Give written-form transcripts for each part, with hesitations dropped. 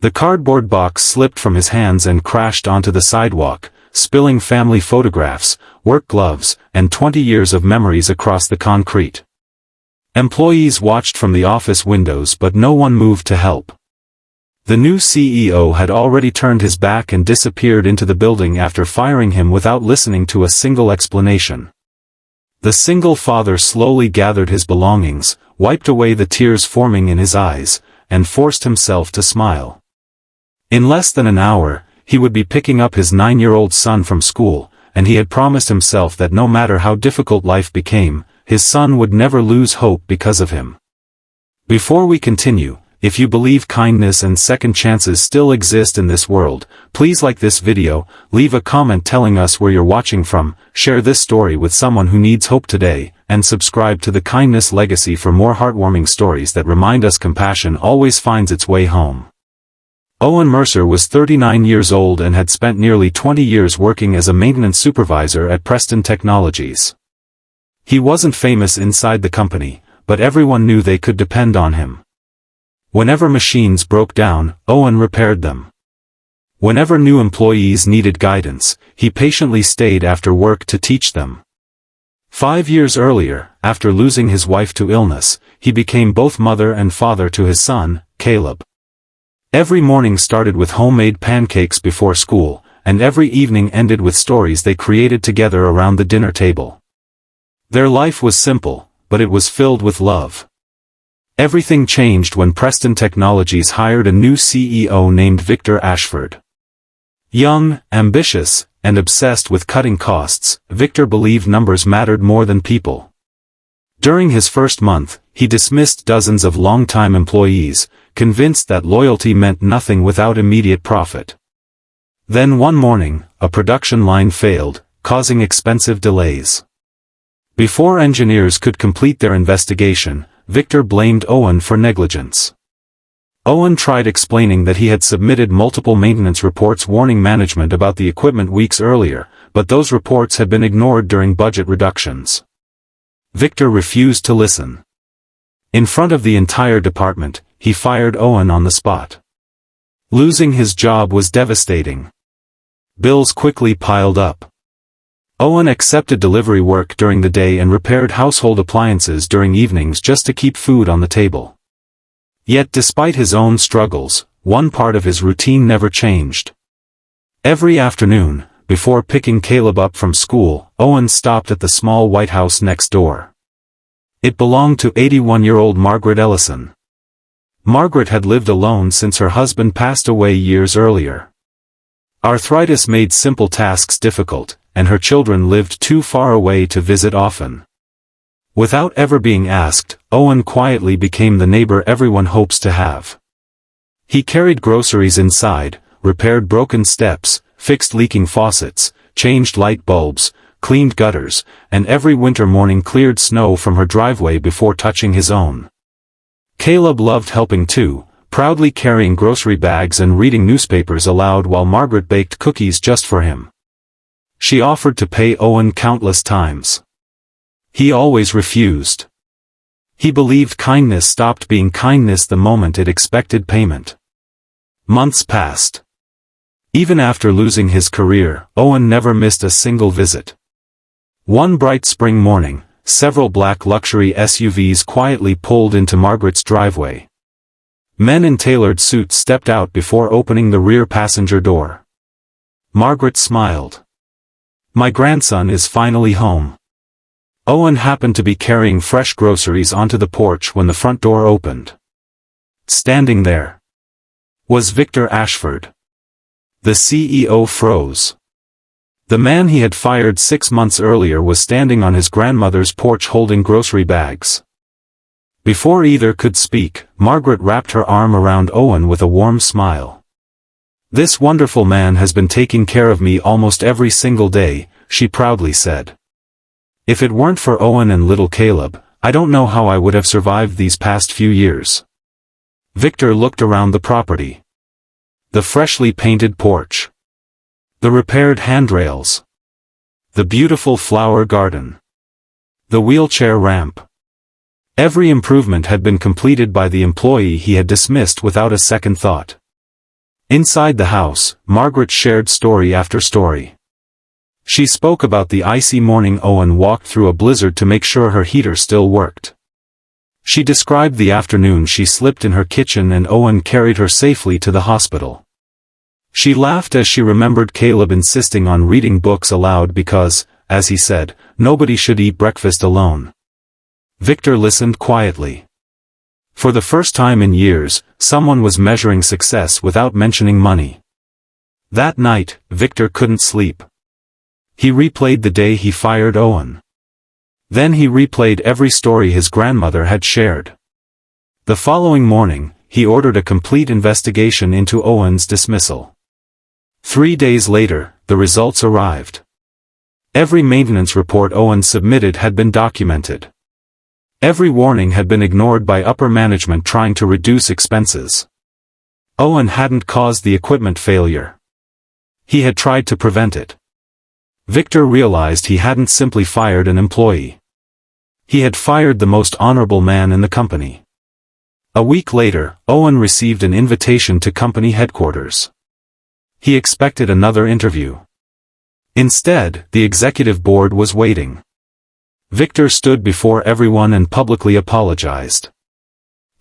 The cardboard box slipped from his hands and crashed onto the sidewalk, spilling family photographs, work gloves, and 20 years of memories across the concrete. Employees watched from the office windows, but no one moved to help. The new CEO had already turned his back and disappeared into the building after firing him without listening to a single explanation. The single father slowly gathered his belongings, wiped away the tears forming in his eyes, and forced himself to smile. In less than an hour, he would be picking up his 9-year-old son from school, and he had promised himself that no matter how difficult life became, his son would never lose hope because of him. Before we continue, if you believe kindness and second chances still exist in this world, please like this video, leave a comment telling us where you're watching from, share this story with someone who needs hope today, and subscribe to the Kindness Legacy for more heartwarming stories that remind us compassion always finds its way home. Owen Mercer was 39 years old and had spent nearly 20 years working as a maintenance supervisor at Preston Technologies. He wasn't famous inside the company, but everyone knew they could depend on him. Whenever machines broke down, Owen repaired them. Whenever new employees needed guidance, he patiently stayed after work to teach them. 5 years earlier, after losing his wife to illness, he became both mother and father to his son, Caleb. Every morning started with homemade pancakes before school, and every evening ended with stories they created together around the dinner table. Their life was simple, but it was filled with love. Everything changed when Preston Technologies hired a new CEO named Victor Ashford. Young, ambitious, and obsessed with cutting costs, Victor believed numbers mattered more than people. During his first month, he dismissed dozens of long-time employees, convinced that loyalty meant nothing without immediate profit. Then one morning, a production line failed, causing expensive delays. Before engineers could complete their investigation, Victor blamed Owen for negligence. Owen tried explaining that he had submitted multiple maintenance reports warning management about the equipment weeks earlier, but those reports had been ignored during budget reductions. Victor refused to listen. In front of the entire department, he fired Owen on the spot. Losing his job was devastating. Bills quickly piled up. Owen accepted delivery work during the day and repaired household appliances during evenings just to keep food on the table. Yet despite his own struggles, one part of his routine never changed. Every afternoon, before picking Caleb up from school, Owen stopped at the small white house next door. It belonged to 81-year-old Margaret Ellison. Margaret had lived alone since her husband passed away years earlier. Arthritis made simple tasks difficult, and her children lived too far away to visit often. Without ever being asked, Owen quietly became the neighbor everyone hopes to have. He carried groceries inside, repaired broken steps, fixed leaking faucets, changed light bulbs, cleaned gutters, and every winter morning cleared snow from her driveway before touching his own. Caleb loved helping too, proudly carrying grocery bags and reading newspapers aloud while Margaret baked cookies just for him. She offered to pay Owen countless times. He always refused. He believed kindness stopped being kindness the moment it expected payment. Months passed. Even after losing his career, Owen never missed a single visit. One bright spring morning, several black luxury SUVs quietly pulled into Margaret's driveway. Men in tailored suits stepped out before opening the rear passenger door. Margaret smiled. "My grandson is finally home." Owen happened to be carrying fresh groceries onto the porch when the front door opened. Standing there was Victor Ashford. The CEO froze. The man he had fired 6 months earlier was standing on his grandmother's porch holding grocery bags. Before either could speak, Margaret wrapped her arm around Owen with a warm smile. "This wonderful man has been taking care of me almost every single day," she proudly said. "If it weren't for Owen and little Caleb, I don't know how I would have survived these past few years." Victor looked around the property. The freshly painted porch. The repaired handrails. The beautiful flower garden. The wheelchair ramp. Every improvement had been completed by the employee he had dismissed without a second thought. Inside the house, Margaret shared story after story. She spoke about the icy morning Owen walked through a blizzard to make sure her heater still worked. She described the afternoon she slipped in her kitchen and Owen carried her safely to the hospital. She laughed as she remembered Caleb insisting on reading books aloud because, as he said, nobody should eat breakfast alone. Victor listened quietly. For the first time in years, someone was measuring success without mentioning money. That night, Victor couldn't sleep. He replayed the day he fired Owen. Then he replayed every story his grandmother had shared. The following morning, he ordered a complete investigation into Owen's dismissal. 3 days later, the results arrived. Every maintenance report Owen submitted had been documented. Every warning had been ignored by upper management trying to reduce expenses. Owen hadn't caused the equipment failure. He had tried to prevent it. Victor realized he hadn't simply fired an employee. He had fired the most honorable man in the company. A week later, Owen received an invitation to company headquarters. He expected another interview. Instead, the executive board was waiting. Victor stood before everyone and publicly apologized.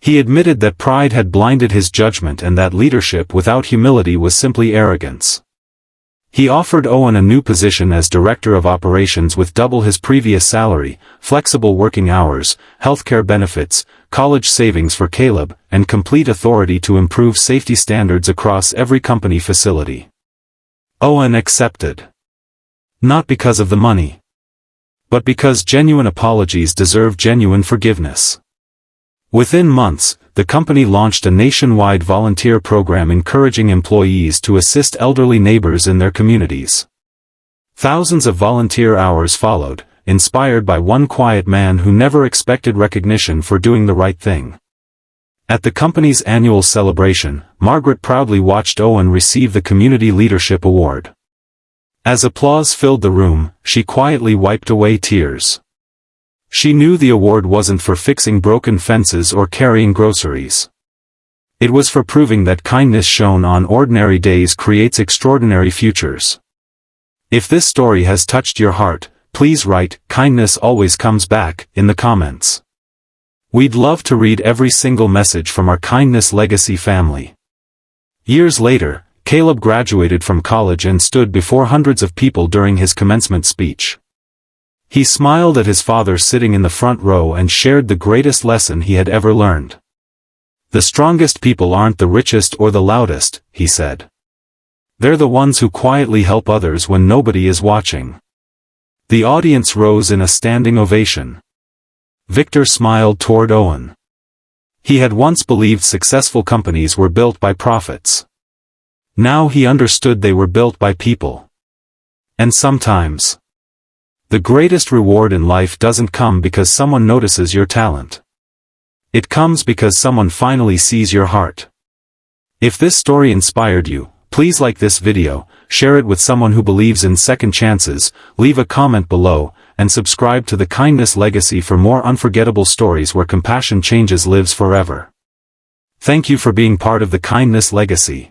He admitted that pride had blinded his judgment and that leadership without humility was simply arrogance. He offered Owen a new position as director of operations with double his previous salary, flexible working hours, healthcare benefits, college savings for Caleb, and complete authority to improve safety standards across every company facility. Owen accepted. Not because of the money, but because genuine apologies deserve genuine forgiveness. Within months, the company launched a nationwide volunteer program encouraging employees to assist elderly neighbors in their communities. Thousands of volunteer hours followed, inspired by one quiet man who never expected recognition for doing the right thing. At the company's annual celebration, Margaret proudly watched Owen receive the Community Leadership Award. As applause filled the room, she quietly wiped away tears. She knew the award wasn't for fixing broken fences or carrying groceries. It was for proving that kindness shown on ordinary days creates extraordinary futures. If this story has touched your heart, please write, "Kindness always comes back," in the comments. We'd love to read every single message from our Kindness Legacy family. Years later, Caleb graduated from college and stood before hundreds of people during his commencement speech. He smiled at his father sitting in the front row and shared the greatest lesson he had ever learned. "The strongest people aren't the richest or the loudest," he said. "They're the ones who quietly help others when nobody is watching." The audience rose in a standing ovation. Victor smiled toward Owen. He had once believed successful companies were built by profits. Now he understood they were built by people. And sometimes, the greatest reward in life doesn't come because someone notices your talent. It comes because someone finally sees your heart. If this story inspired you, please like this video, share it with someone who believes in second chances, leave a comment below, and subscribe to the Kindness Legacy for more unforgettable stories where compassion changes lives forever. Thank you for being part of the Kindness Legacy.